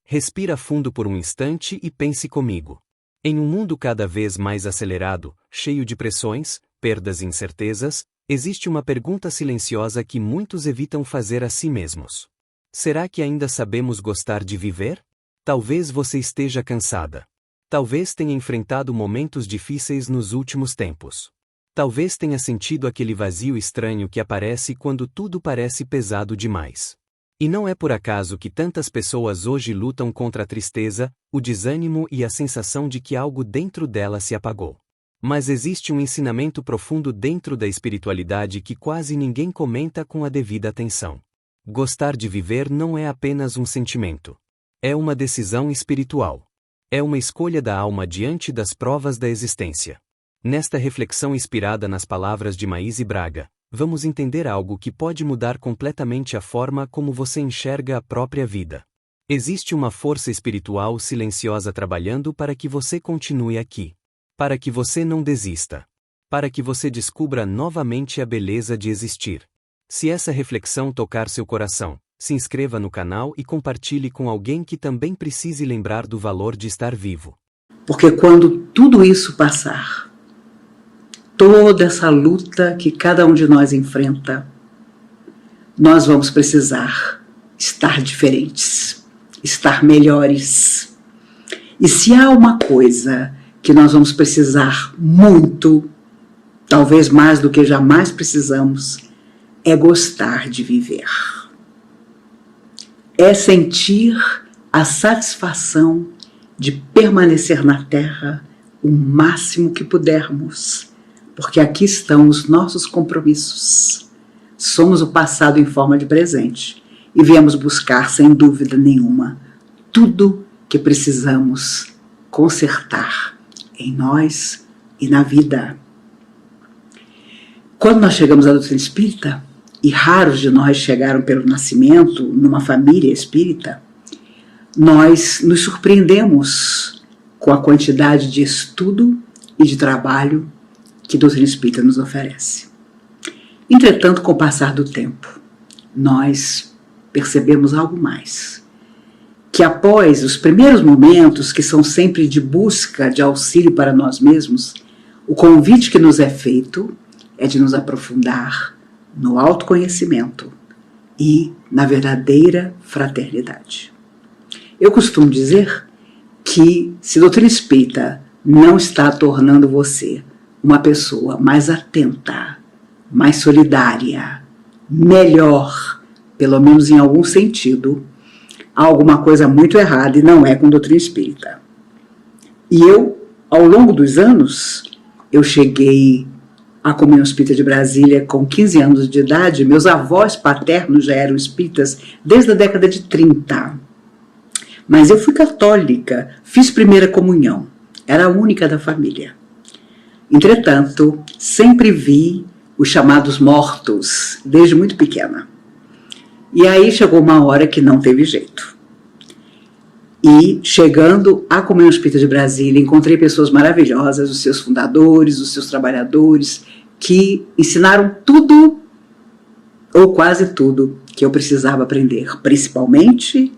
Respira fundo por um instante e pense comigo. Em um mundo cada vez mais acelerado, cheio de pressões, perdas e incertezas, existe uma pergunta silenciosa que muitos evitam fazer a si mesmos. Será que ainda sabemos gostar de viver? Talvez você esteja cansada. Talvez tenha enfrentado momentos difíceis nos últimos tempos. Talvez tenha sentido aquele vazio estranho que aparece quando tudo parece pesado demais. E não é por acaso que tantas pessoas hoje lutam contra a tristeza, o desânimo e a sensação de que algo dentro dela se apagou. Mas existe um ensinamento profundo dentro da espiritualidade que quase ninguém comenta com a devida atenção. Gostar de viver não é apenas um sentimento. É uma decisão espiritual. É uma escolha da alma diante das provas da existência. Nesta reflexão inspirada nas palavras de Maíse Braga, vamos entender algo que pode mudar completamente a forma como você enxerga a própria vida. Existe uma força espiritual silenciosa trabalhando para que você continue aqui. Para que você não desista. Para que você descubra novamente a beleza de existir. Se essa reflexão tocar seu coração, se inscreva no canal e compartilhe com alguém que também precise lembrar do valor de estar vivo. Porque quando tudo isso passar, toda essa luta que cada um de nós enfrenta, nós vamos precisar estar diferentes, estar melhores. E se há uma coisa que nós vamos precisar muito, talvez mais do que jamais precisamos, é gostar de viver. É sentir a satisfação de permanecer na Terra o máximo que pudermos, porque aqui estão os nossos compromissos. Somos o passado em forma de presente e viemos buscar, sem dúvida nenhuma, tudo que precisamos consertar em nós e na vida. Quando nós chegamos à doutrina espírita, e raros de nós chegaram pelo nascimento numa família espírita, nós nos surpreendemos com a quantidade de estudo e de trabalho que a doutrina espírita nos oferece. Entretanto, com o passar do tempo, nós percebemos algo mais. Que após os primeiros momentos, que são sempre de busca de auxílio para nós mesmos, o convite que nos é feito é de nos aprofundar no autoconhecimento e na verdadeira fraternidade. Eu costumo dizer que se a doutrina espírita não está tornando você uma pessoa mais atenta, mais solidária, melhor, pelo menos em algum sentido, há alguma coisa muito errada e não é com a doutrina espírita. E eu, ao longo dos anos, eu cheguei à Comunhão Espírita de Brasília com 15 anos de idade. Meus avós paternos já eram espíritas desde a década de 30. Mas eu fui católica, fiz primeira comunhão, era a única da família. Entretanto, sempre vi os chamados mortos, desde muito pequena. E aí chegou uma hora que não teve jeito. E chegando à Comunhão Espírita de Brasília, encontrei pessoas maravilhosas, os seus fundadores, os seus trabalhadores, que ensinaram tudo, ou quase tudo, que eu precisava aprender, principalmente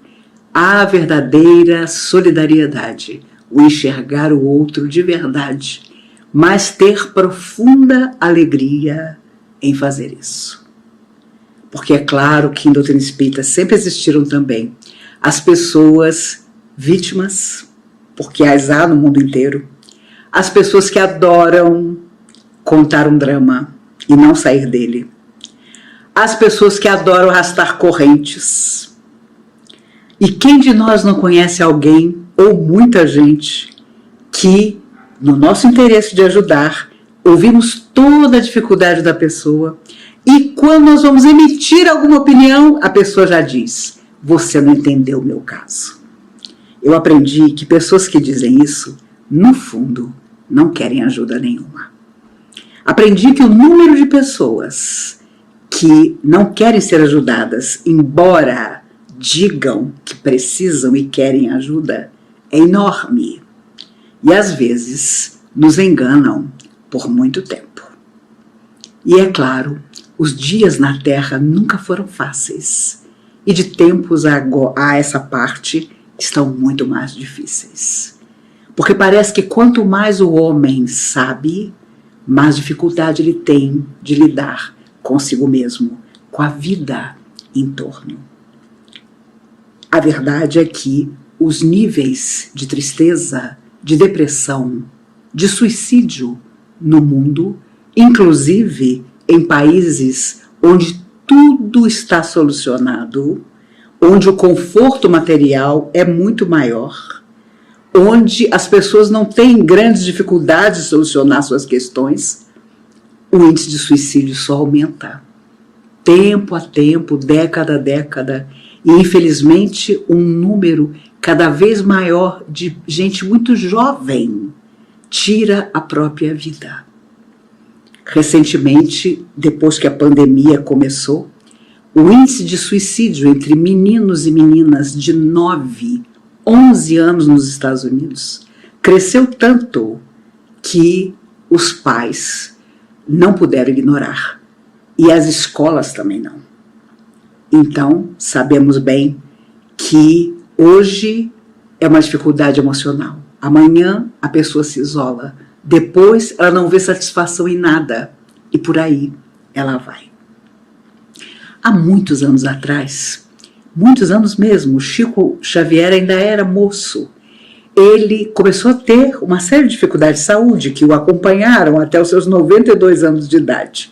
a verdadeira solidariedade, o enxergar o outro de verdade, mas ter profunda alegria em fazer isso. Porque é claro que em doutrina espírita sempre existiram também as pessoas vítimas, porque as há no mundo inteiro, as pessoas que adoram contar um drama e não sair dele, as pessoas que adoram arrastar correntes. E quem de nós não conhece alguém, ou muita gente, que, no nosso interesse de ajudar, ouvimos toda a dificuldade da pessoa e quando nós vamos emitir alguma opinião, a pessoa já diz: você não entendeu o meu caso. Eu aprendi que pessoas que dizem isso, no fundo, não querem ajuda nenhuma. Aprendi que o número de pessoas que não querem ser ajudadas, embora digam que precisam e querem ajuda, é enorme. E às vezes nos enganam por muito tempo. E é claro, os dias na Terra nunca foram fáceis. E de tempos a essa parte, estão muito mais difíceis. Porque parece que quanto mais o homem sabe, mais dificuldade ele tem de lidar consigo mesmo, com a vida em torno. A verdade é que os níveis de tristeza, de depressão, de suicídio no mundo, inclusive em países onde tudo está solucionado, onde o conforto material é muito maior, onde as pessoas não têm grandes dificuldades de solucionar suas questões, o índice de suicídio só aumenta. Tempo a tempo, década a década, e infelizmente um número cada vez maior de gente muito jovem tira a própria vida. Recentemente, depois que a pandemia começou, o índice de suicídio entre meninos e meninas de 9, 11 anos nos Estados Unidos cresceu tanto que os pais não puderam ignorar e as escolas também não. Então, sabemos bem que hoje é uma dificuldade emocional. Amanhã a pessoa se isola, depois ela não vê satisfação em nada e por aí ela vai. Há muitos anos atrás, muitos anos mesmo, Chico Xavier ainda era moço. Ele começou a ter uma série de dificuldades de saúde que o acompanharam até os seus 92 anos de idade.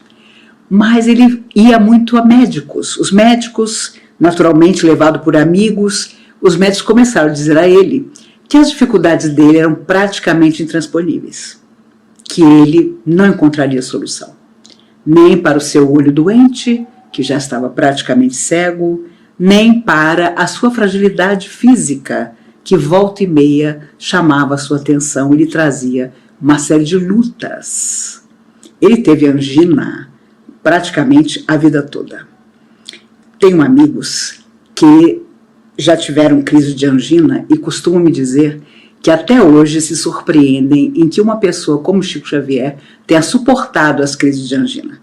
Mas ele ia muito a médicos. Os médicos, naturalmente levado por amigos, os médicos começaram a dizer a ele que as dificuldades dele eram praticamente intransponíveis, que ele não encontraria solução, nem para o seu olho doente, que já estava praticamente cego, nem para a sua fragilidade física, que volta e meia chamava a sua atenção e lhe trazia uma série de lutas. Ele teve angina praticamente a vida toda. Tenho amigos que já tiveram crise de angina e costumam me dizer que até hoje se surpreendem em que uma pessoa como Chico Xavier tenha suportado as crises de angina.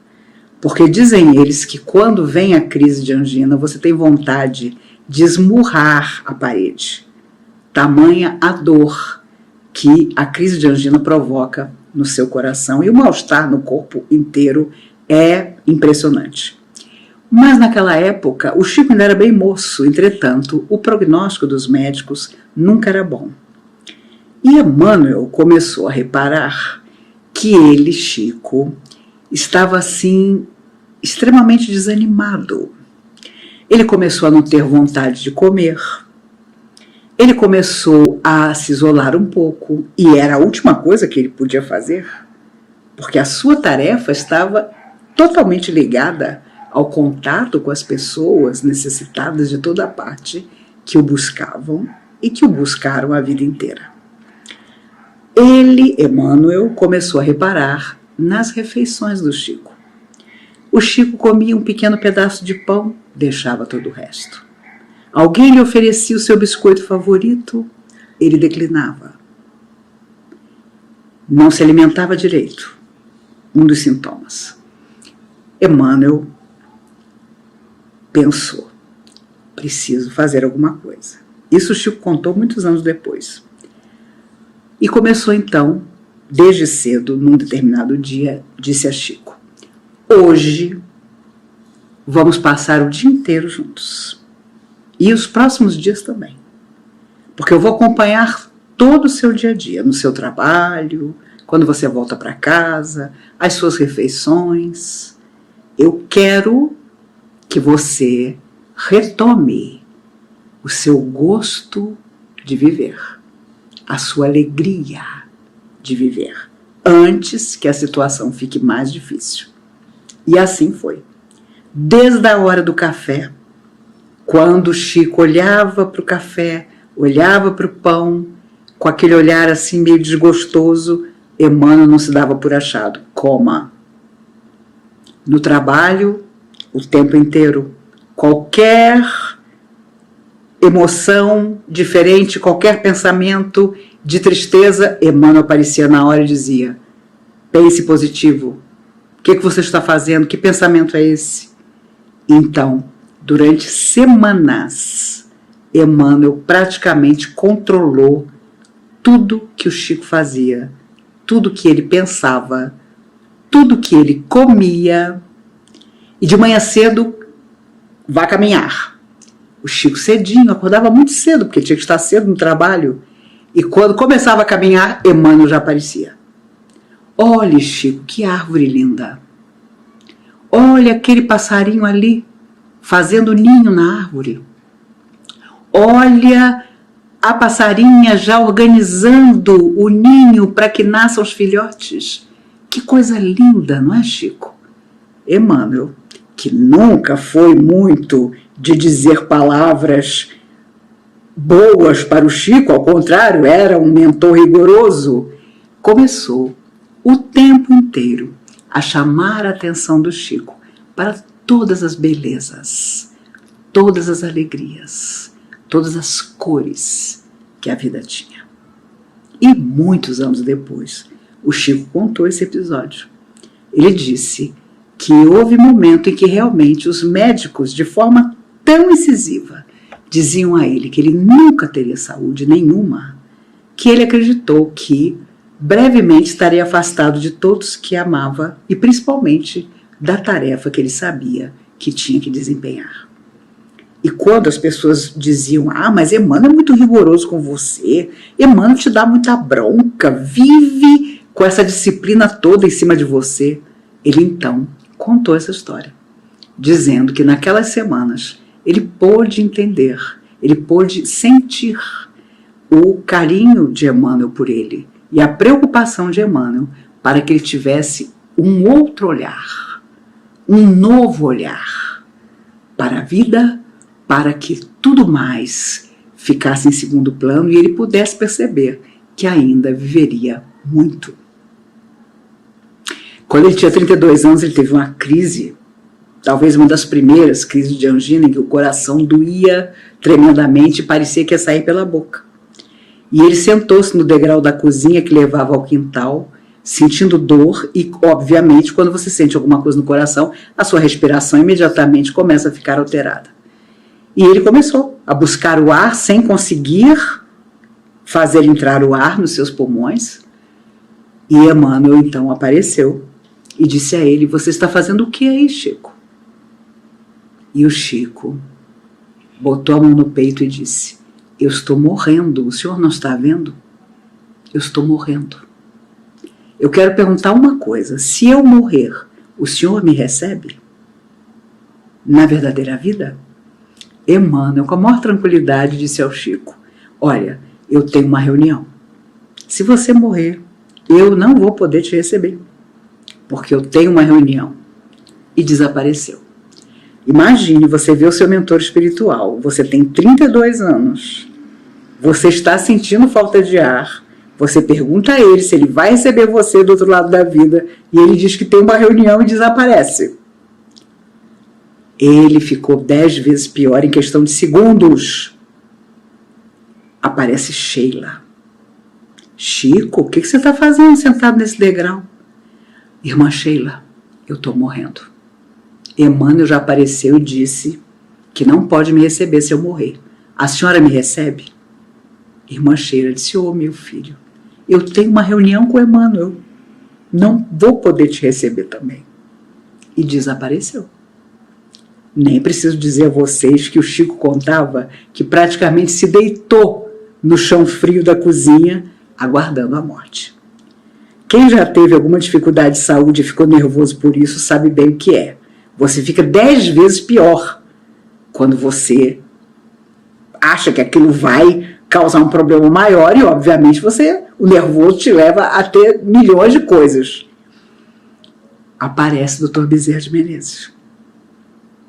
Porque dizem eles que quando vem a crise de angina, você tem vontade de esmurrar a parede. Tamanha a dor que a crise de angina provoca no seu coração. E o mal-estar no corpo inteiro é impressionante. Mas naquela época, o Chico ainda era bem moço, entretanto, o prognóstico dos médicos nunca era bom. E Emmanuel começou a reparar que ele, Chico, estava assim, extremamente desanimado. Ele começou a não ter vontade de comer, ele começou a se isolar um pouco, e era a última coisa que ele podia fazer, porque a sua tarefa estava totalmente ligada ao contato com as pessoas necessitadas de toda a parte que o buscavam e que o buscaram a vida inteira. Ele, Emmanuel, começou a reparar nas refeições do Chico. O Chico comia um pequeno pedaço de pão, deixava todo o resto. Alguém lhe oferecia o seu biscoito favorito, ele declinava. Não se alimentava direito, um dos sintomas. Emmanuel pensou, preciso fazer alguma coisa. Isso o Chico contou muitos anos depois. E começou então, desde cedo, num determinado dia, disse a Chico, hoje vamos passar o dia inteiro juntos. E os próximos dias também. Porque eu vou acompanhar todo o seu dia a dia, no seu trabalho, quando você volta para casa, as suas refeições. Eu quero que você retome o seu gosto de viver, a sua alegria de viver, antes que a situação fique mais difícil. E assim foi. Desde a hora do café, quando Chico olhava para o café, olhava para o pão, com aquele olhar assim meio desgostoso, Emmanuel não se dava por achado. Coma. No trabalho, o tempo inteiro, qualquer emoção diferente, qualquer pensamento de tristeza, Emmanuel aparecia na hora e dizia, pense positivo, o que você está fazendo, que pensamento é esse? Então, durante semanas, Emmanuel praticamente controlou tudo que o Chico fazia, tudo que ele pensava, tudo que ele comia. E de manhã cedo, vá caminhar. O Chico cedinho, acordava muito cedo, porque tinha que estar cedo no trabalho. E quando começava a caminhar, Emmanuel já aparecia. Olha, Chico, que árvore linda. Olha aquele passarinho ali, fazendo ninho na árvore. Olha a passarinha já organizando o ninho para que nasçam os filhotes. Que coisa linda, não é, Chico? Emmanuel, que nunca foi muito de dizer palavras boas para o Chico, ao contrário, era um mentor rigoroso, começou o tempo inteiro a chamar a atenção do Chico para todas as belezas, todas as alegrias, todas as cores que a vida tinha. E muitos anos depois, o Chico contou esse episódio. Ele disse que houve momento em que realmente os médicos, de forma tão incisiva, diziam a ele que ele nunca teria saúde nenhuma, que ele acreditou que brevemente estaria afastado de todos que amava e principalmente da tarefa que ele sabia que tinha que desempenhar. E quando as pessoas diziam, mas Emmanuel é muito rigoroso com você, Emmanuel te dá muita bronca, vive com essa disciplina toda em cima de você, ele então contou essa história, dizendo que naquelas semanas ele pôde entender, ele pôde sentir o carinho de Emmanuel por ele e a preocupação de Emmanuel para que ele tivesse um outro olhar, um novo olhar para a vida, para que tudo mais ficasse em segundo plano e ele pudesse perceber que ainda viveria muito. Quando ele tinha 32 anos, ele teve uma crise, talvez uma das primeiras crises de angina, em que o coração doía tremendamente e parecia que ia sair pela boca. E ele sentou-se no degrau da cozinha que levava ao quintal, sentindo dor e, obviamente, quando você sente alguma coisa no coração, a sua respiração imediatamente começa a ficar alterada. E ele começou a buscar o ar sem conseguir fazer entrar o ar nos seus pulmões. E Emmanuel então apareceu e disse a ele, você está fazendo o que aí, Chico? E o Chico botou a mão no peito e disse, eu estou morrendo, o senhor não está vendo? Eu estou morrendo. Eu quero perguntar uma coisa, se eu morrer, o senhor me recebe? Na verdadeira vida? Emmanuel, com a maior tranquilidade, disse ao Chico, olha, eu tenho uma reunião. Se você morrer, eu não vou poder te receber, porque eu tenho uma reunião. E desapareceu. Imagine, você vê o seu mentor espiritual, você tem 32 anos, você está sentindo falta de ar, você pergunta a ele se ele vai receber você do outro lado da vida, e ele diz que tem uma reunião e desaparece. Ele ficou 10 vezes pior em questão de segundos. Aparece Sheila. Chico, o que você está fazendo sentado nesse degrau? Irmã Sheila, eu estou morrendo. Emmanuel já apareceu e disse que não pode me receber se eu morrer. A senhora me recebe? Irmã Sheila disse, meu filho, eu tenho uma reunião com Emmanuel. Não vou poder te receber também. E desapareceu. Nem preciso dizer a vocês que o Chico contava que praticamente se deitou no chão frio da cozinha, aguardando a morte. Quem já teve alguma dificuldade de saúde e ficou nervoso por isso, sabe bem o que é. Você fica 10 vezes pior quando você acha que aquilo vai causar um problema maior e, obviamente, o nervoso te leva a ter milhões de coisas. Aparece o Dr. Bezerra de Menezes.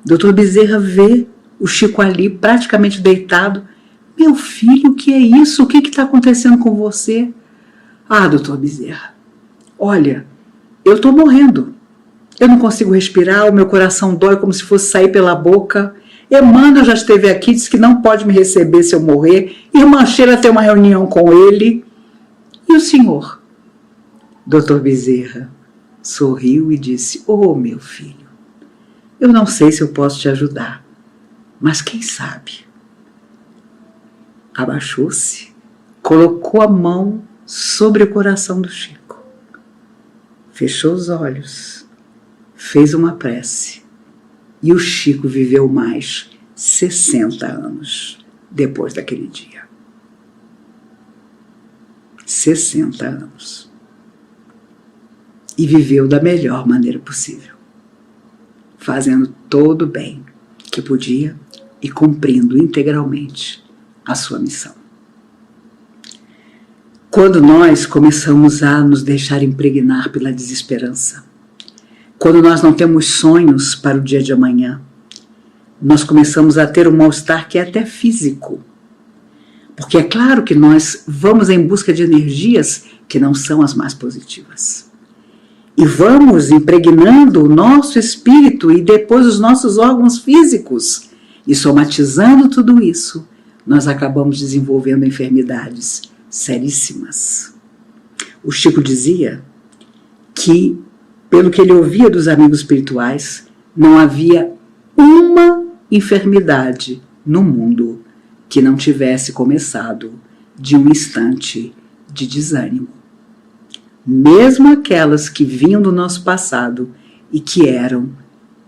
Dr. Bezerra vê o Chico ali praticamente deitado. Meu filho, o que é isso? O que está acontecendo com você? Dr. Bezerra, olha, eu estou morrendo. Eu não consigo respirar, o meu coração dói como se fosse sair pela boca. Emmanuel já esteve aqui, disse que não pode me receber se eu morrer. Irmã Sheila tem uma reunião com ele. E o senhor? Dr. Bezerra sorriu e disse, meu filho, eu não sei se eu posso te ajudar, mas quem sabe? abaixou-se, colocou a mão sobre o coração do Chico, fechou os olhos, fez uma prece e o Chico viveu mais 60 anos depois daquele dia. 60 anos. E viveu da melhor maneira possível, fazendo todo o bem que podia e cumprindo integralmente a sua missão. Quando nós começamos a nos deixar impregnar pela desesperança, quando nós não temos sonhos para o dia de amanhã, nós começamos a ter um mal-estar que é até físico. Porque é claro que nós vamos em busca de energias que não são as mais positivas. E vamos impregnando o nosso espírito e depois os nossos órgãos físicos. E somatizando tudo isso, nós acabamos desenvolvendo enfermidades seríssimas. O Chico dizia que, pelo que ele ouvia dos amigos espirituais, não havia uma enfermidade no mundo que não tivesse começado de um instante de desânimo. Mesmo aquelas que vinham do nosso passado e que eram,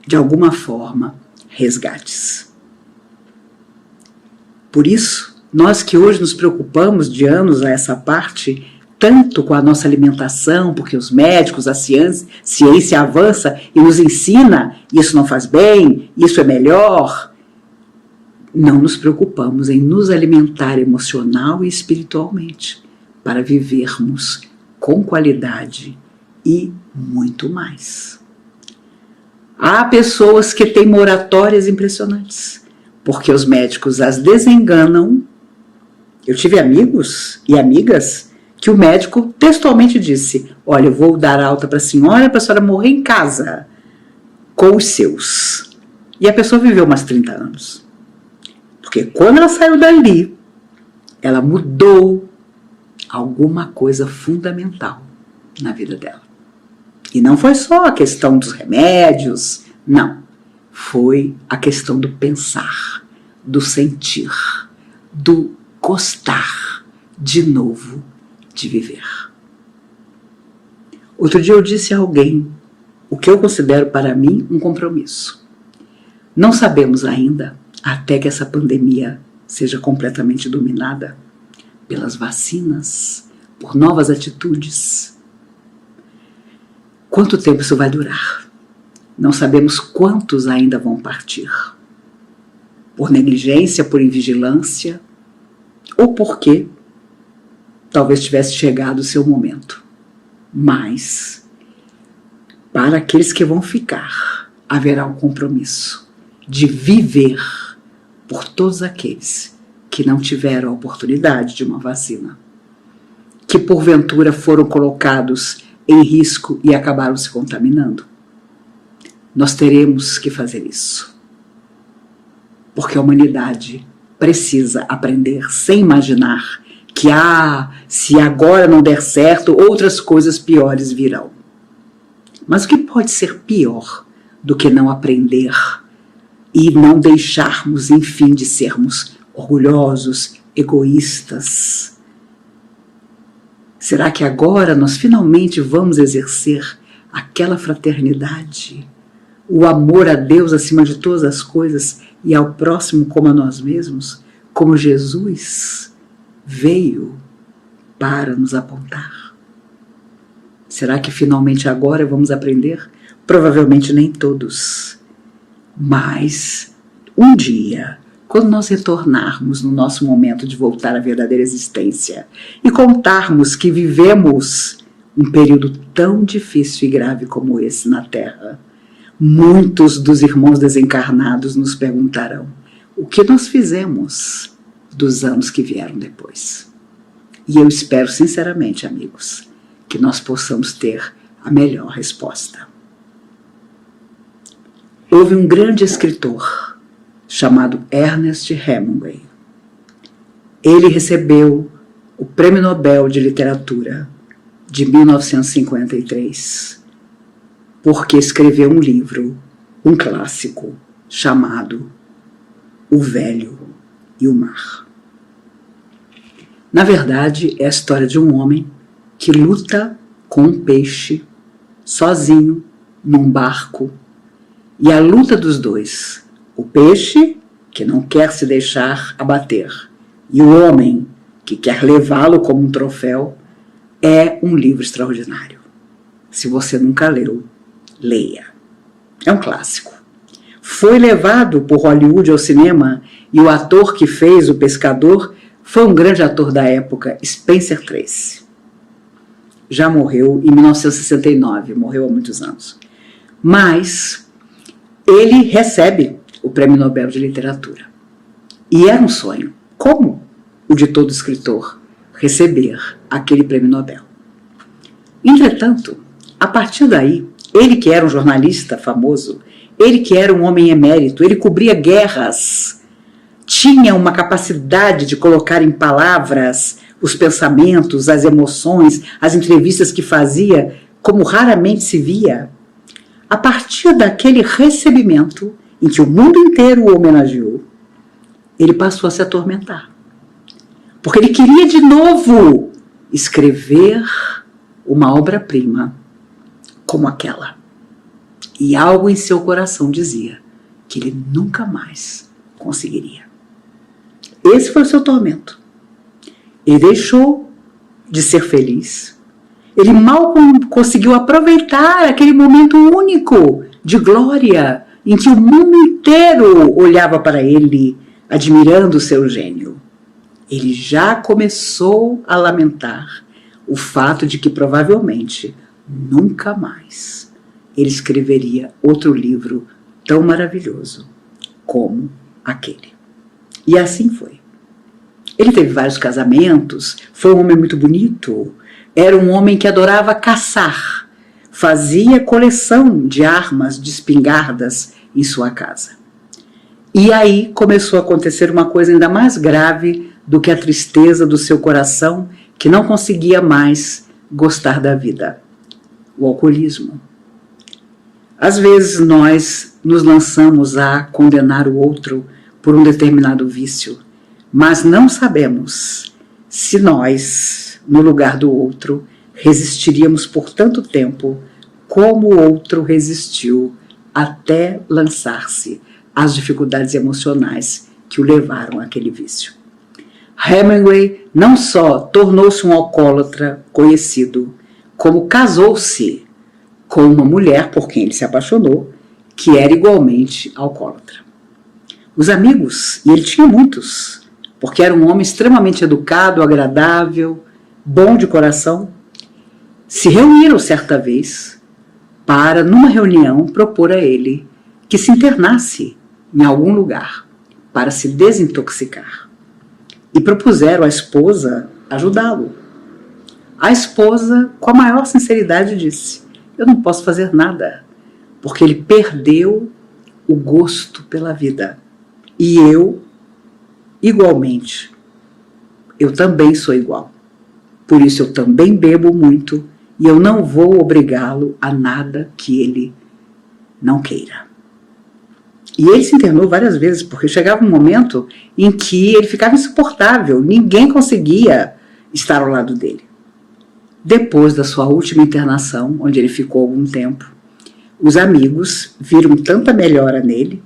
de alguma forma, resgates. Por isso, nós que hoje nos preocupamos de anos a essa parte, tanto com a nossa alimentação, porque os médicos, a ciência avança e nos ensina, isso não faz bem, isso é melhor, não nos preocupamos em nos alimentar emocional e espiritualmente para vivermos com qualidade e muito mais. Há pessoas que têm moratórias impressionantes, porque os médicos as desenganam. Eu tive amigos e amigas que o médico textualmente disse: olha, eu vou dar alta para a senhora morrer em casa com os seus. E a pessoa viveu mais 30 anos. Porque quando ela saiu dali, ela mudou alguma coisa fundamental na vida dela. E não foi só a questão dos remédios, não. Foi a questão do pensar, do sentir, do gostar de novo de viver. Outro dia eu disse a alguém o que eu considero para mim um compromisso. Não sabemos ainda, até que essa pandemia seja completamente dominada pelas vacinas, por novas atitudes. Quanto tempo isso vai durar? Não sabemos quantos ainda vão partir. Por negligência, por invigilância, ou porque talvez tivesse chegado o seu momento. Mas, para aqueles que vão ficar, haverá um compromisso de viver por todos aqueles que não tiveram a oportunidade de uma vacina, que porventura foram colocados em risco e acabaram se contaminando. Nós teremos que fazer isso, porque a humanidade precisa aprender sem imaginar que, se agora não der certo, outras coisas piores virão. Mas o que pode ser pior do que não aprender e não deixarmos, enfim, de sermos orgulhosos, egoístas? Será que agora nós finalmente vamos exercer aquela fraternidade, o amor a Deus acima de todas as coisas e ao próximo como a nós mesmos, como Jesus veio para nos apontar? Será que finalmente agora vamos aprender? Provavelmente nem todos. Mas um dia, quando nós retornarmos no nosso momento de voltar à verdadeira existência e contarmos que vivemos um período tão difícil e grave como esse na Terra, muitos dos irmãos desencarnados nos perguntarão o que nós fizemos dos anos que vieram depois. E eu espero sinceramente, amigos, que nós possamos ter a melhor resposta. Houve um grande escritor chamado Ernest Hemingway. Ele recebeu o Prêmio Nobel de Literatura de 1953 porque escreveu um livro, um clássico, chamado O Velho e o Mar. Na verdade, é a história de um homem que luta com um peixe sozinho num barco. E a luta dos dois, o peixe que não quer se deixar abater e o homem que quer levá-lo como um troféu, é um livro extraordinário. Se você nunca leu, leia. É um clássico. Foi levado por Hollywood ao cinema e o ator que fez o pescador foi um grande ator da época, Spencer Tracy. Já morreu em 1969, morreu há muitos anos. Mas ele recebe o Prêmio Nobel de Literatura. E era um sonho, como o de todo escritor, receber aquele Prêmio Nobel. Entretanto, a partir daí, ele que era um jornalista famoso, ele que era um homem emérito, ele cobria guerras, tinha uma capacidade de colocar em palavras os pensamentos, as emoções, as entrevistas que fazia, como raramente se via. A partir daquele recebimento, em que o mundo inteiro o homenageou, ele passou a se atormentar. Porque ele queria de novo escrever uma obra-prima como aquela. E algo em seu coração dizia que ele nunca mais conseguiria. Esse foi o seu tormento. Ele deixou de ser feliz. Ele mal conseguiu aproveitar aquele momento único de glória em que o mundo inteiro olhava para ele, admirando o seu gênio. Ele já começou a lamentar o fato de que provavelmente nunca mais ele escreveria outro livro tão maravilhoso como aquele. E assim foi. Ele teve vários casamentos, foi um homem muito bonito, era um homem que adorava caçar, fazia coleção de armas, de espingardas em sua casa. E aí começou a acontecer uma coisa ainda mais grave do que a tristeza do seu coração, que não conseguia mais gostar da vida: o alcoolismo. Às vezes nós nos lançamos a condenar o outro por um determinado vício, mas não sabemos se nós, no lugar do outro, resistiríamos por tanto tempo como o outro resistiu até lançar-se às dificuldades emocionais que o levaram àquele vício. Hemingway não só tornou-se um alcoólatra conhecido, como casou-se com uma mulher por quem ele se apaixonou, que era igualmente alcoólatra. Os amigos, e ele tinha muitos, porque era um homem extremamente educado, agradável, bom de coração, se reuniram certa vez para, numa reunião, propor a ele que se internasse em algum lugar para se desintoxicar. E propuseram à esposa ajudá-lo. A esposa, com a maior sinceridade, disse: eu não posso fazer nada, porque ele perdeu o gosto pela vida. E eu, igualmente, eu também sou igual. Por isso eu também bebo muito e eu não vou obrigá-lo a nada que ele não queira. E ele se internou várias vezes, porque chegava um momento em que ele ficava insuportável, ninguém conseguia estar ao lado dele. Depois da sua última internação, onde ele ficou algum tempo, os amigos viram tanta melhora nele,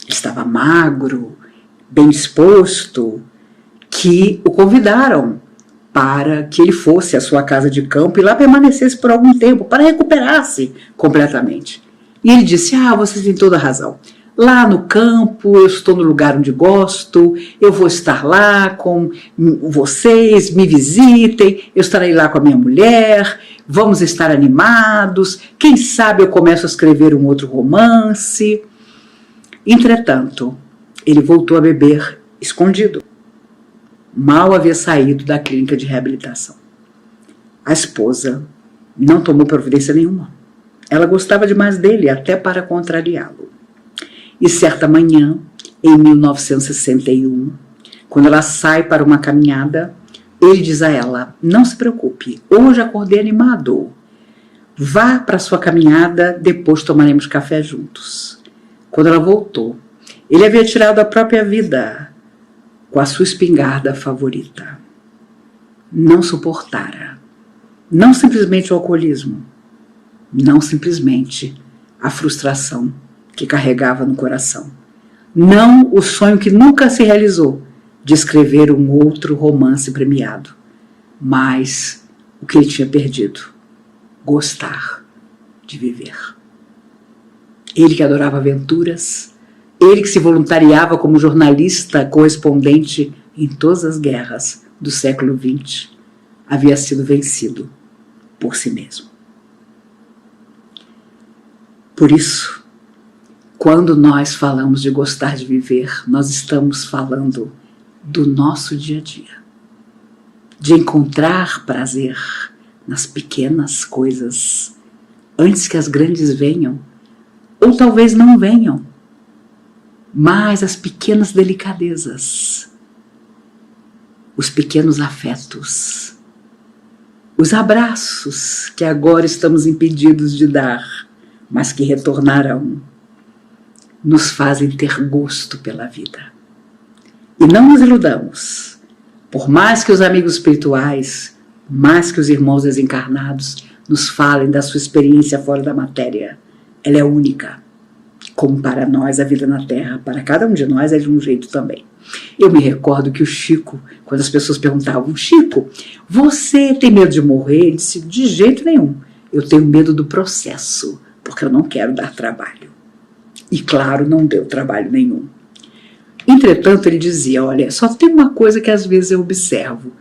ele estava magro, bem disposto, que o convidaram para que ele fosse à sua casa de campo e lá permanecesse por algum tempo, para recuperar-se completamente. E ele disse: vocês têm toda a razão. Lá no campo, eu estou no lugar onde gosto, eu vou estar lá com vocês, me visitem, eu estarei lá com a minha mulher, vamos estar animados, quem sabe eu começo a escrever um outro romance. Entretanto, ele voltou a beber escondido. Mal havia saído da clínica de reabilitação. A esposa não tomou providência nenhuma. Ela gostava demais dele, até para contrariá-lo. E certa manhã, em 1961, quando ela sai para uma caminhada, ele diz a ela: não se preocupe, hoje acordei animado. Vá para sua caminhada, depois tomaremos café juntos. Quando ela voltou, ele havia tirado a própria vida com a sua espingarda favorita. não suportara, não simplesmente o alcoolismo, não simplesmente a frustração que carregava no coração, não o sonho que nunca se realizou de escrever um outro romance premiado, mas o que ele tinha perdido, gostar de viver. Ele que adorava aventuras, ele que se voluntariava como jornalista correspondente em todas as guerras do século XX, havia sido vencido por si mesmo. Por isso, quando nós falamos de gostar de viver, nós estamos falando do nosso dia a dia, de encontrar prazer nas pequenas coisas, antes que as grandes venham, ou talvez não venham, mas as pequenas delicadezas, os pequenos afetos, os abraços que agora estamos impedidos de dar, mas que retornarão, nos fazem ter gosto pela vida. E não nos iludamos, por mais que os amigos espirituais, mais que os irmãos desencarnados nos falem da sua experiência fora da matéria, ela é única. Como para nós a vida na Terra, para cada um de nós é de um jeito também. Eu me recordo que o Chico, quando as pessoas perguntavam, Chico, você tem medo de morrer? Ele disse, de jeito nenhum, eu tenho medo do processo, porque eu não quero dar trabalho. E claro, não deu trabalho nenhum. Entretanto, ele dizia, olha, só tem uma coisa que às vezes eu observo.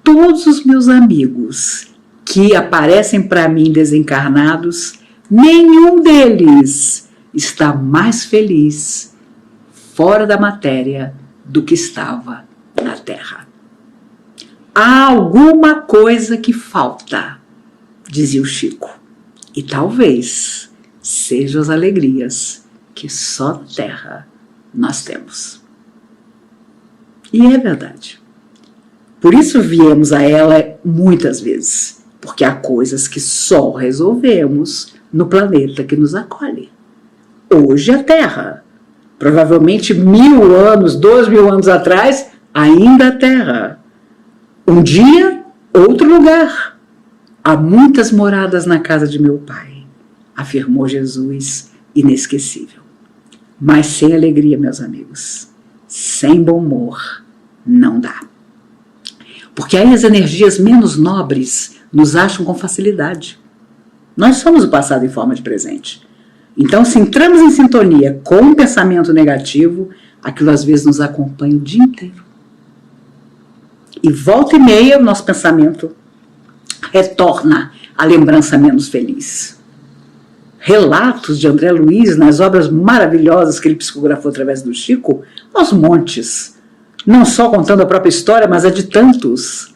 Todos os meus amigos que aparecem para mim desencarnados, nenhum deles está mais feliz fora da matéria do que estava na Terra. Há alguma coisa que falta, dizia o Chico, e talvez sejam as alegrias que só na Terra nós temos. E é verdade. Por isso viemos a ela muitas vezes, porque há coisas que só resolvemos no planeta que nos acolhe. Hoje a Terra, provavelmente 1000 anos, 2000 anos atrás, ainda a Terra. Um dia, outro lugar. Há muitas moradas na casa de meu Pai, afirmou Jesus, inesquecível. Mas sem alegria, meus amigos, sem bom humor, não dá. Porque aí as energias menos nobres nos acham com facilidade. Nós somos o passado em forma de presente. Então, se entramos em sintonia com um pensamento negativo, aquilo às vezes nos acompanha o dia inteiro. E volta e meia, o nosso pensamento retorna à lembrança menos feliz. Relatos de André Luiz, nas obras maravilhosas que ele psicografou através do Chico, aos montes. Não só contando a própria história, mas a de tantos.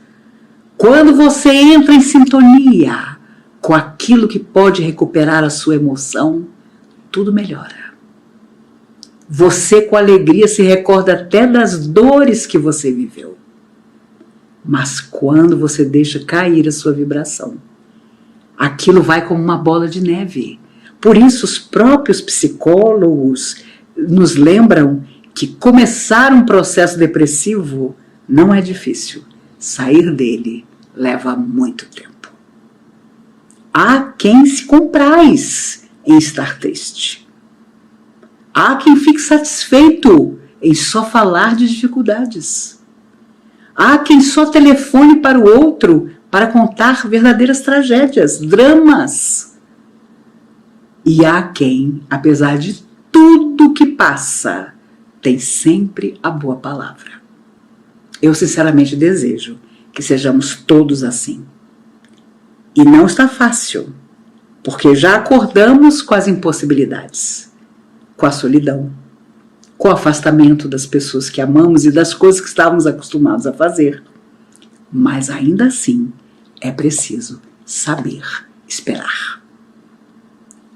Quando você entra em sintonia com aquilo que pode recuperar a sua emoção, tudo melhora. Você com alegria se recorda até das dores que você viveu. Mas quando você deixa cair a sua vibração, aquilo vai como uma bola de neve. Por isso os próprios psicólogos nos lembram que começar um processo depressivo não é difícil. Sair dele leva muito tempo. Há quem se compraz em estar triste. Há quem fique satisfeito em só falar de dificuldades. Há quem só telefone para o outro para contar verdadeiras tragédias, dramas. E há quem, apesar de tudo que passa, tem sempre a boa palavra. Eu sinceramente desejo que sejamos todos assim. E não está fácil, porque já acordamos com as impossibilidades, com a solidão, com o afastamento das pessoas que amamos e das coisas que estávamos acostumados a fazer. Mas ainda assim é preciso saber esperar.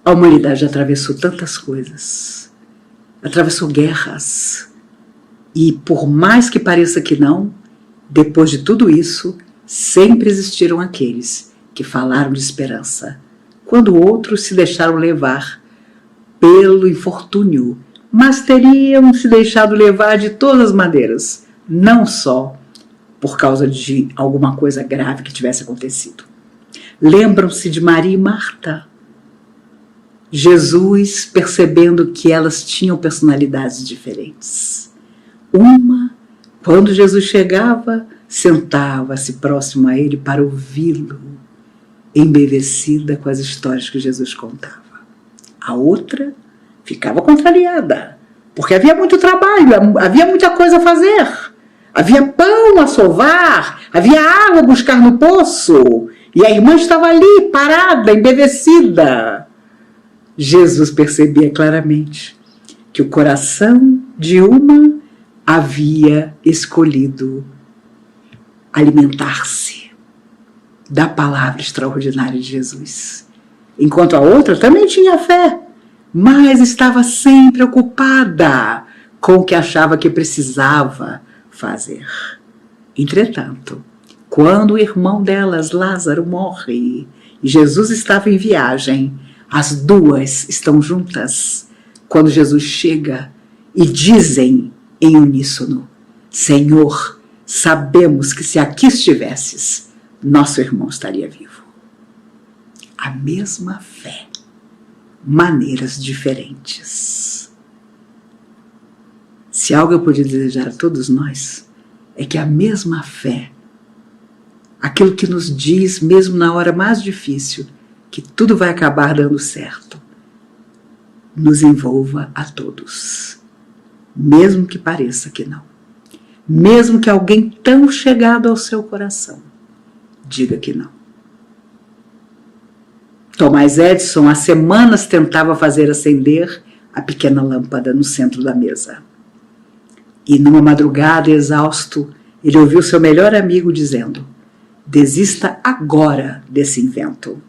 A humanidade atravessou tantas coisas, atravessou guerras, e por mais que pareça que não, depois de tudo isso, sempre existiram aqueles que falaram de esperança, quando outros se deixaram levar pelo infortúnio, mas teriam se deixado levar de todas as maneiras, não só por causa de alguma coisa grave que tivesse acontecido. Lembram-se de Maria e Marta. Jesus, percebendo que elas tinham personalidades diferentes. Uma, quando Jesus chegava, sentava-se próximo a ele para ouvi-lo, embevecida com as histórias que Jesus contava. A outra ficava contrariada, porque havia muito trabalho, havia muita coisa a fazer. Havia pão a sovar, havia água a buscar no poço, e a irmã estava ali, parada, embevecida. Jesus percebia claramente que o coração de uma havia escolhido alimentar-se da palavra extraordinária de Jesus, enquanto a outra também tinha fé, mas estava sempre ocupada com o que achava que precisava fazer. Entretanto, quando o irmão delas, Lázaro, morre e Jesus estava em viagem, as duas estão juntas quando Jesus chega e dizem em uníssono: Senhor, sabemos que se aqui estivesses, nosso irmão estaria vivo. A mesma fé, maneiras diferentes. Se algo eu podia desejar a todos nós, é que a mesma fé, aquilo que nos diz mesmo na hora mais difícil, que tudo vai acabar dando certo, nos envolva a todos, mesmo que pareça que não. Mesmo que alguém tão chegado ao seu coração diga que não. Thomas Edison há semanas tentava fazer acender a pequena lâmpada no centro da mesa. E numa madrugada, exausto, ele ouviu seu melhor amigo dizendo: desista agora desse invento.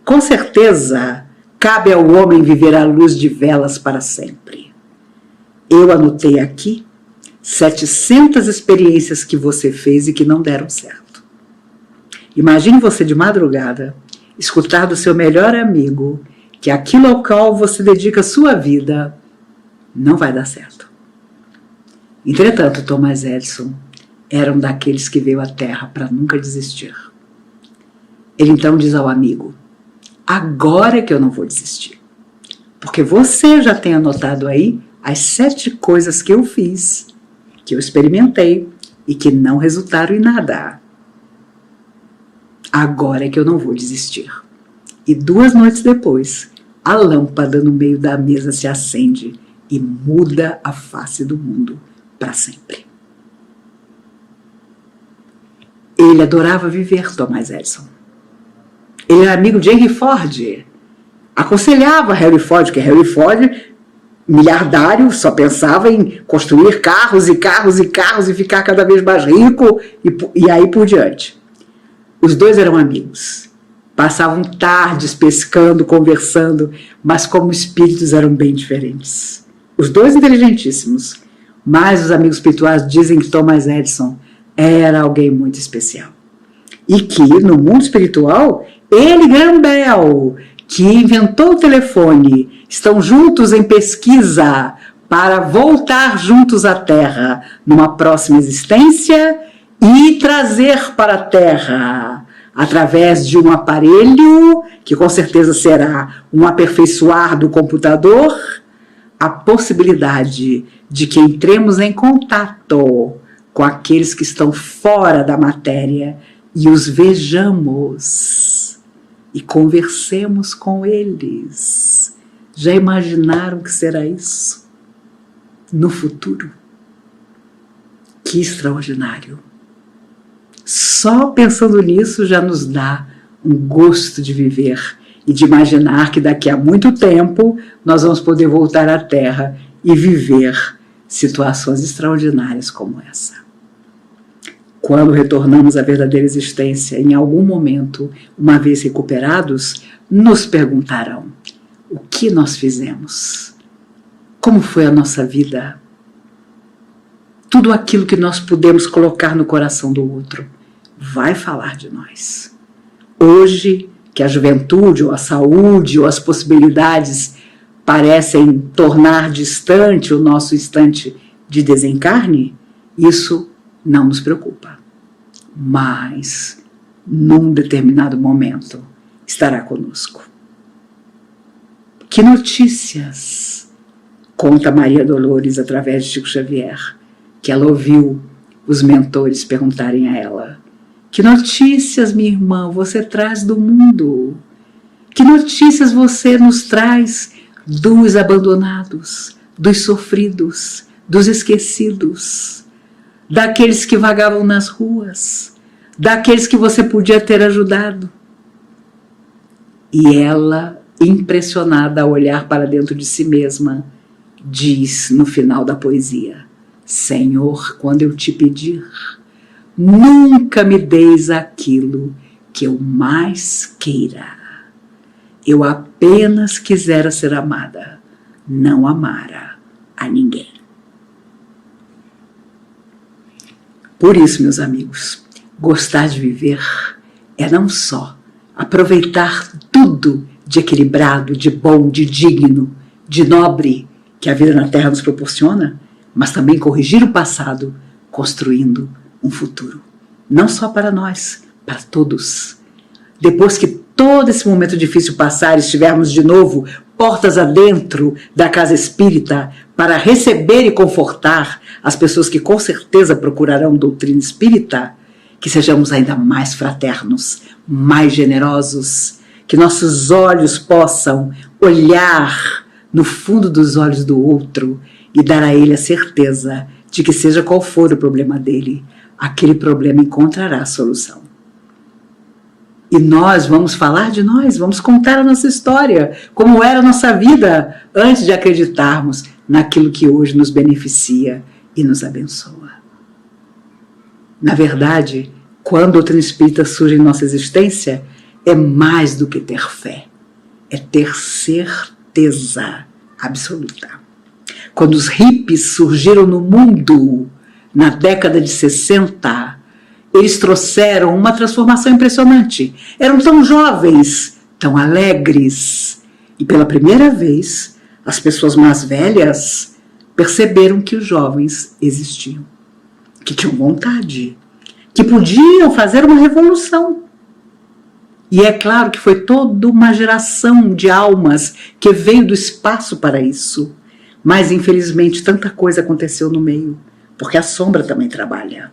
Com certeza, cabe ao homem viver à luz de velas para sempre. Eu anotei aqui 700 experiências que você fez e que não deram certo. Imagine você de madrugada, escutar do seu melhor amigo que aquilo ao qual você dedica a sua vida não vai dar certo. Entretanto, Thomas Edison era um daqueles que veio à Terra para nunca desistir. Ele então diz ao amigo: agora é que eu não vou desistir, porque você já tem anotado aí as 7 coisas que eu fiz, que eu experimentei e que não resultaram em nada. Agora é que eu não vou desistir. E 2 noites depois, a lâmpada no meio da mesa se acende e muda a face do mundo para sempre. Ele adorava viver, Thomas Edison. Ele era amigo de Henry Ford. Aconselhava Henry Ford, que Henry Ford, miliardário, só pensava em construir carros e carros e carros e ficar cada vez mais rico e aí por diante. Os dois eram amigos. Passavam tardes pescando, conversando, mas como espíritos eram bem diferentes. Os dois inteligentíssimos, mas os amigos espirituais dizem que Thomas Edison era alguém muito especial. E que, no mundo espiritual, ele, Graham Bell, que inventou o telefone, estão juntos em pesquisa para voltar juntos à Terra numa próxima existência e trazer para a Terra, através de um aparelho, que com certeza será um aperfeiçoar do computador, a possibilidade de que entremos em contato com aqueles que estão fora da matéria e os vejamos e conversemos com eles. Já imaginaram que será isso no futuro? Que extraordinário! Só pensando nisso já nos dá um gosto de viver e de imaginar que daqui a muito tempo nós vamos poder voltar à Terra e viver situações extraordinárias como essa. Quando retornamos à verdadeira existência, em algum momento, uma vez recuperados, nos perguntarão: o que nós fizemos? Como foi a nossa vida? Tudo aquilo que nós pudemos colocar no coração do outro vai falar de nós. Hoje, que a juventude, ou a saúde, ou as possibilidades parecem tornar distante o nosso instante de desencarne, isso não nos preocupa. mas num determinado momento estará conosco. Que notícias conta Maria Dolores através de Chico Xavier, que ela ouviu os mentores perguntarem a ela: que notícias, minha irmã, você traz do mundo? Que notícias você nos traz dos abandonados, dos sofridos, dos esquecidos, daqueles que vagavam nas ruas, daqueles que você podia ter ajudado? E ela, impressionada a olhar para dentro de si mesma, diz no final da poesia: Senhor, quando eu te pedir, nunca me deis aquilo que eu mais queira. Eu apenas quisera ser amada, não amara a ninguém. Por isso, meus amigos, gostar de viver é não só aproveitar tudo de equilibrado, de bom, de digno, de nobre que a vida na Terra nos proporciona, mas também corrigir o passado, construindo um futuro. Não só para nós, para todos. Depois que todo esse momento difícil passar, estivermos de novo portas adentro da casa espírita para receber e confortar as pessoas que com certeza procurarão doutrina espírita, que sejamos ainda mais fraternos, mais generosos, que nossos olhos possam olhar no fundo dos olhos do outro e dar a ele a certeza de que, seja qual for o problema dele, aquele problema encontrará a solução. E nós vamos falar de nós, vamos contar a nossa história, como era a nossa vida antes de acreditarmos naquilo que hoje nos beneficia e nos abençoa. Na verdade, quando a doutrina espírita surge em nossa existência, é mais do que ter fé, é ter certeza absoluta. Quando os hippies surgiram no mundo, na década de 60, eles trouxeram uma transformação impressionante. Eram tão jovens, tão alegres. E pela primeira vez, as pessoas mais velhas perceberam que os jovens existiam, que tinham vontade, que podiam fazer uma revolução. E é claro que foi toda uma geração de almas que veio do espaço para isso. Mas, infelizmente, tanta coisa aconteceu no meio, porque a sombra também trabalha.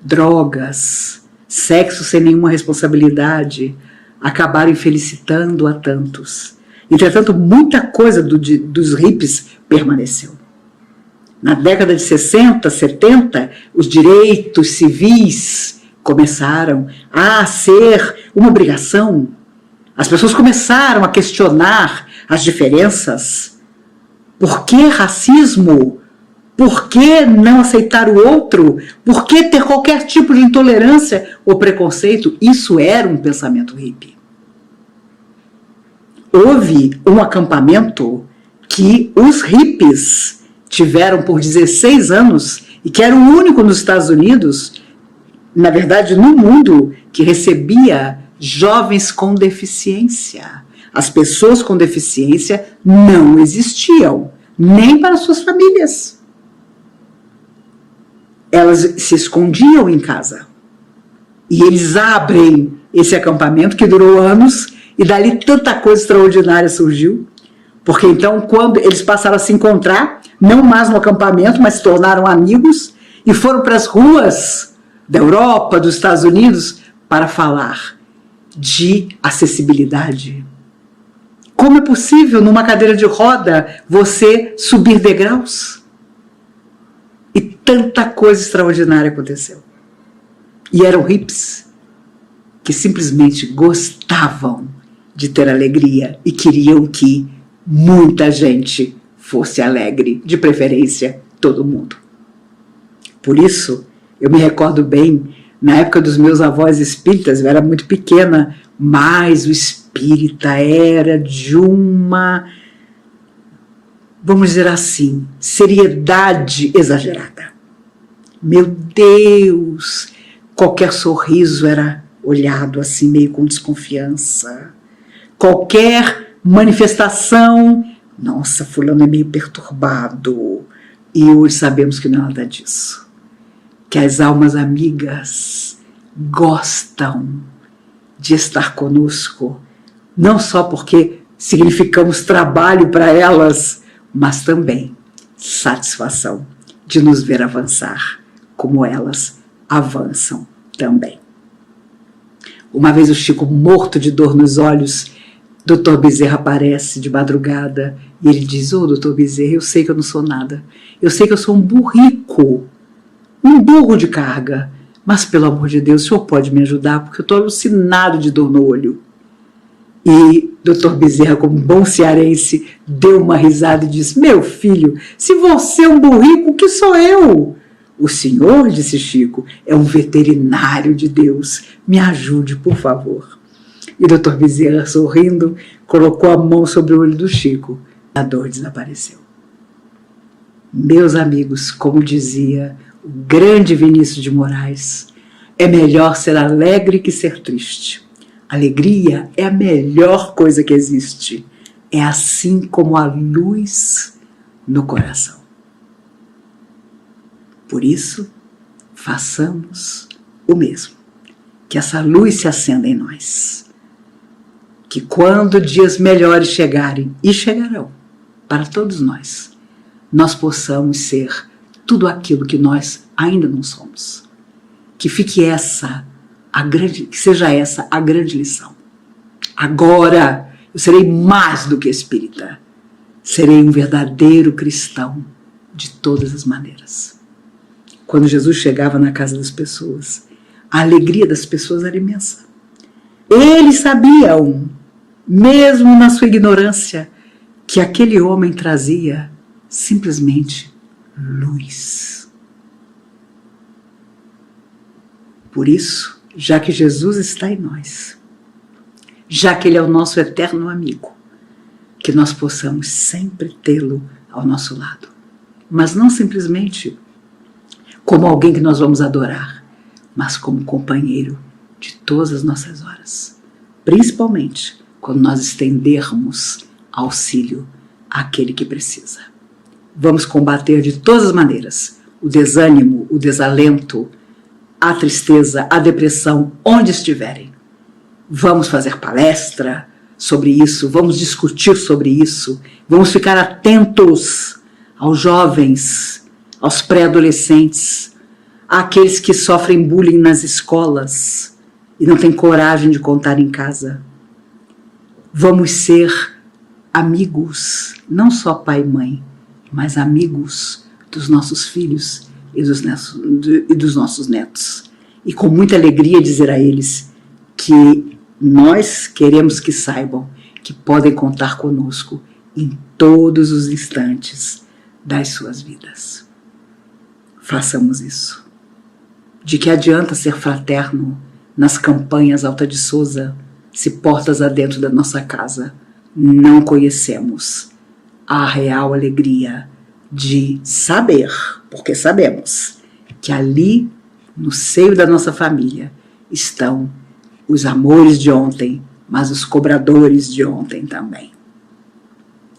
Drogas, sexo sem nenhuma responsabilidade, acabaram infelicitando a tantos. Entretanto, muita coisa dos hippies permaneceu. Na década de 60, 70, os direitos civis começaram a ser uma obrigação. As pessoas começaram a questionar as diferenças. Por que racismo? Por que não aceitar o outro? Por que ter qualquer tipo de intolerância ou preconceito? Isso era um pensamento hippie. Houve um acampamento que os hippies tiveram por 16 anos e que era o único nos Estados Unidos, na verdade no mundo, que recebia jovens com deficiência. As pessoas com deficiência não existiam, nem para suas famílias. Elas se escondiam em casa. E eles abrem esse acampamento que durou anos, e dali tanta coisa extraordinária surgiu, porque então quando eles passaram a se encontrar, não mais no acampamento, mas se tornaram amigos, e foram para as ruas da Europa, dos Estados Unidos, para falar de acessibilidade. Como é possível, numa cadeira de roda, você subir degraus? E tanta coisa extraordinária aconteceu. E eram hippies que simplesmente gostavam de ter alegria e queriam que muita gente fosse alegre, de preferência todo mundo. Por isso, eu me recordo bem, na época dos meus avós espíritas, eu era muito pequena, mas o espírita era de uma, vamos dizer assim, seriedade exagerada. Meu Deus, qualquer sorriso era olhado assim meio com desconfiança. Qualquer manifestação, nossa, fulano é meio perturbado. E hoje sabemos que não é nada disso. que as almas amigas gostam de estar conosco, não só porque significamos trabalho para elas, mas também satisfação de nos ver avançar, como elas avançam também. Uma vez o Chico, morto de dor nos olhos, Dr. Bezerra aparece de madrugada e ele diz: "Ô, Dr. Bezerra, eu sei que eu não sou nada, eu sei que eu sou um burrico, um burro de carga, mas pelo amor de Deus, o senhor pode me ajudar porque eu estou alucinado de dor no olho." E Dr. Bezerra, como bom cearense, deu uma risada e disse: "Meu filho, se você é um burrico, o que sou eu?" "O senhor", disse Chico, "é um veterinário de Deus, me ajude, por favor." E Dr. Bezerra, sorrindo, colocou a mão sobre o olho do Chico. A dor desapareceu. Meus amigos, como dizia o grande Vinícius de Moraes, é melhor ser alegre que ser triste. Alegria é a melhor coisa que existe. É assim como a luz no coração. Por isso, façamos o mesmo. Que essa luz se acenda em nós. Que quando dias melhores chegarem, e chegarão para todos nós, nós possamos ser tudo aquilo que nós ainda não somos. Que fique que seja essa a grande lição. Agora eu serei mais do que espírita. Serei um verdadeiro cristão de todas as maneiras. Quando Jesus chegava na casa das pessoas, a alegria das pessoas era imensa. Eles sabiam, mesmo na sua ignorância, que aquele homem trazia simplesmente luz. Por isso, já que Jesus está em nós, já que Ele é o nosso eterno amigo, que nós possamos sempre tê-lo ao nosso lado. Mas não simplesmente como alguém que nós vamos adorar, mas como companheiro de todas as nossas horas. Principalmente quando nós estendermos auxílio àquele que precisa. Vamos combater de todas as maneiras o desânimo, o desalento, a tristeza, a depressão, onde estiverem. Vamos fazer palestra sobre isso, vamos discutir sobre isso, vamos ficar atentos aos jovens, aos pré-adolescentes, àqueles que sofrem bullying nas escolas e não têm coragem de contar em casa. Vamos ser amigos, não só pai e mãe, mas amigos dos nossos filhos e dos nossos netos. E com muita alegria dizer a eles que nós queremos que saibam que podem contar conosco em todos os instantes das suas vidas. Façamos isso. De que adianta ser fraterno nas campanhas Alta de Souza se portas adentro da nossa casa não conhecemos a real alegria de saber, porque sabemos que ali, no seio da nossa família, estão os amores de ontem, mas os cobradores de ontem também.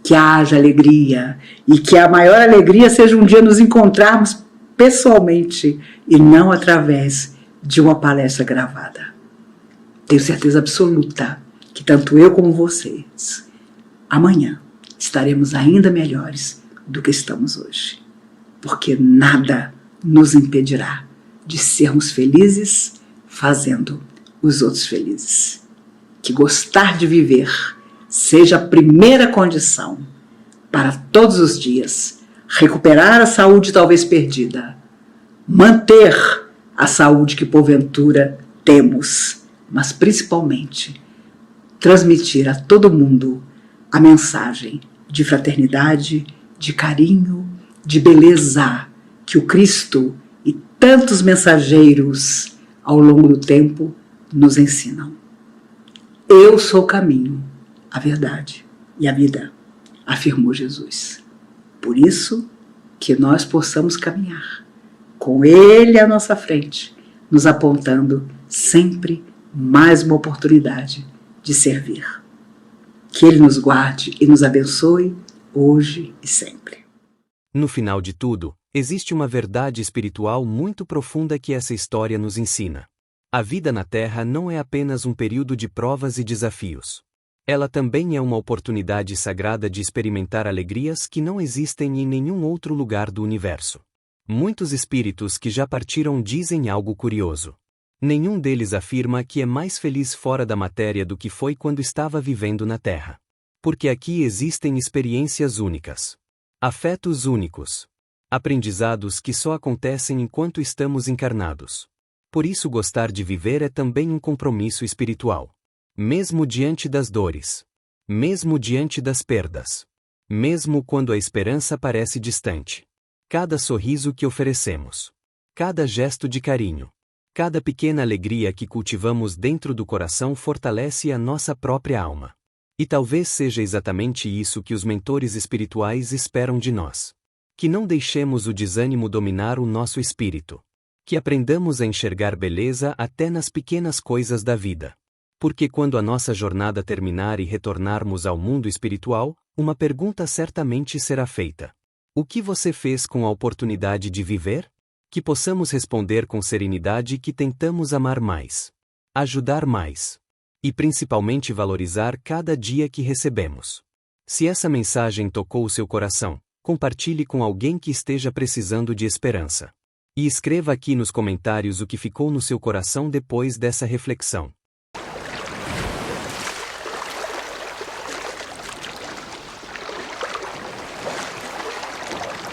Que haja alegria e que a maior alegria seja um dia nos encontrarmos pessoalmente e não através de uma palestra gravada. Tenho certeza absoluta que tanto eu como vocês, amanhã, estaremos ainda melhores do que estamos hoje. Porque nada nos impedirá de sermos felizes fazendo os outros felizes. Que gostar de viver seja a primeira condição para todos os dias recuperar a saúde talvez perdida, manter a saúde que porventura temos, mas principalmente transmitir a todo mundo a mensagem de fraternidade, de carinho, de beleza que o Cristo e tantos mensageiros ao longo do tempo nos ensinam. Eu sou o caminho, a verdade e a vida, afirmou Jesus. Por isso que nós possamos caminhar com Ele à nossa frente, nos apontando sempre mais uma oportunidade de servir. Que Ele nos guarde e nos abençoe hoje e sempre. No final de tudo, existe uma verdade espiritual muito profunda que essa história nos ensina. A vida na Terra não é apenas um período de provas e desafios. Ela também é uma oportunidade sagrada de experimentar alegrias que não existem em nenhum outro lugar do universo. Muitos espíritos que já partiram dizem algo curioso. Nenhum deles afirma que é mais feliz fora da matéria do que foi quando estava vivendo na Terra. Porque aqui existem experiências únicas. Afetos únicos. Aprendizados que só acontecem enquanto estamos encarnados. Por isso gostar de viver é também um compromisso espiritual. Mesmo diante das dores. Mesmo diante das perdas. Mesmo quando a esperança parece distante. Cada sorriso que oferecemos. Cada gesto de carinho. Cada pequena alegria que cultivamos dentro do coração fortalece a nossa própria alma. E talvez seja exatamente isso que os mentores espirituais esperam de nós. Que não deixemos o desânimo dominar o nosso espírito. Que aprendamos a enxergar beleza até nas pequenas coisas da vida. Porque quando a nossa jornada terminar e retornarmos ao mundo espiritual, uma pergunta certamente será feita. O que você fez com a oportunidade de viver? Que possamos responder com serenidade que tentamos amar mais. Ajudar mais. E principalmente valorizar cada dia que recebemos. Se essa mensagem tocou o seu coração, compartilhe com alguém que esteja precisando de esperança. E escreva aqui nos comentários o que ficou no seu coração depois dessa reflexão.